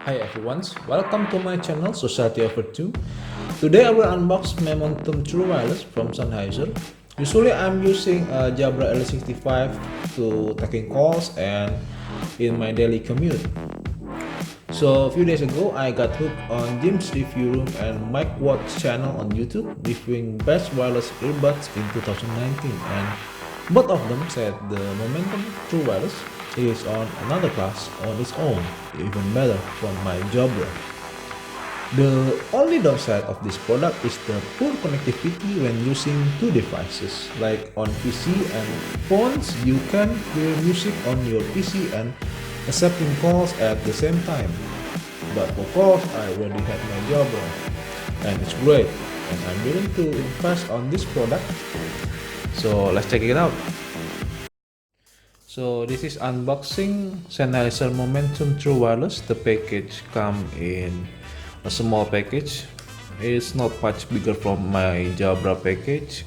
Hi everyone, welcome to my channel Society of 2. Today I will unbox Momentum True Wireless from Sennheiser. Usually I'm using a Jabra L65 to taking calls and in my daily commute. So a few days ago I got hooked on Jim's Review Room and Mike Watt's channel on YouTube reviewing best wireless earbuds in 2019, and both of them said the Momentum True Wireless is on another class on its own, even better from my Jabra. The only downside of this product is the poor connectivity when using two devices. Like on PC and phones, you can hear music on your PC and accepting calls at the same time. But for calls, I already had my Jabra, and it's great, and I'm willing to invest on this product. So let's check it out. So this is unboxing Sennheiser Momentum True Wireless. The package comes in a small package. It's not much bigger from my Jabra package.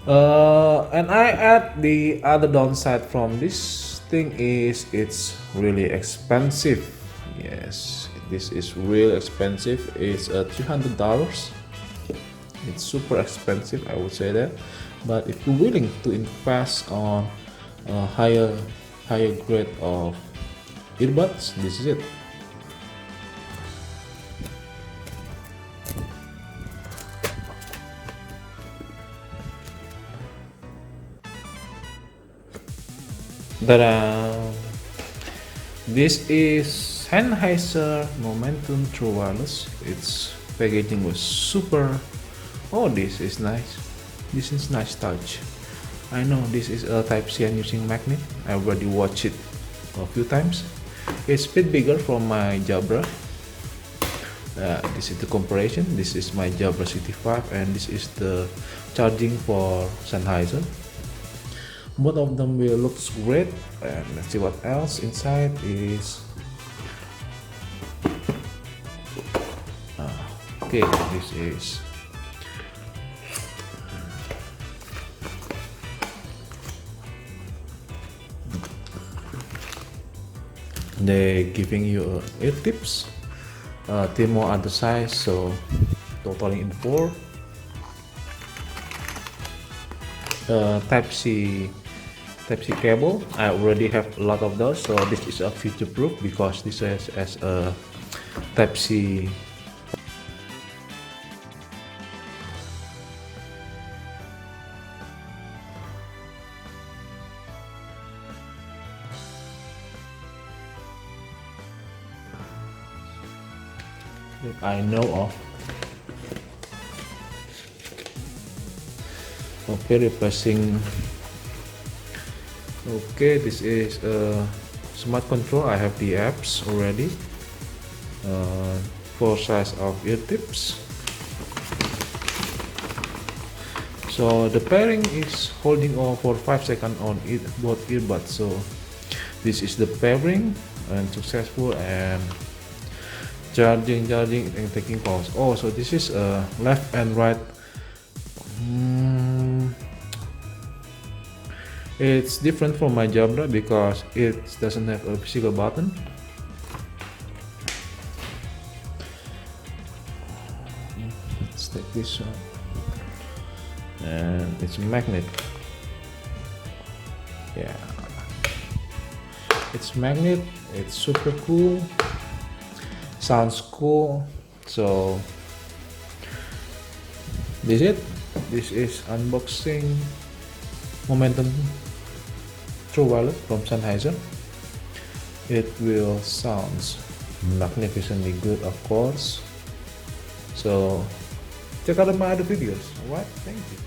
And I add the other downside from this thing is it's really expensive. Yes, this is really expensive. It's $300. It's super expensive, I would say that. But if you're willing to invest on a higher grade of earbuds, this is it. Ta-da! This is Sennheiser Momentum True Wireless. Its packaging was super. Oh, this is nice. This is nice touch. I know this is a Type-C and using magnet. I already watched it a few times. It's a bit bigger from my Jabra. This is the comparison. This is my Jabra CT5 and this is the charging for Sennheiser. Both of them will look great, and let's see what else inside is. Okay, this is they giving you ear tips, 3 more other size, so totaling in 4. Type-C cable. I already have a lot of those, so this is a future proof because this is as a Type-C. That I know of. Okay, replacing. Okay, this is a smart control. I have the apps already. 4 size of ear tips. So the pairing is holding on for 5 seconds on both earbuds. So this is the pairing and successful and charging and taking calls. Oh, so this is left and right. It's different from my Jabra because it doesn't have a physical button. Let's take this one, and it's a magnet. Yeah, it's magnet. It's super cool. Sounds cool. So this is it. This is unboxing Momentum True Wireless from Sennheiser. It will sounds magnificently good, of course. So check out my other videos. Alright, thank you.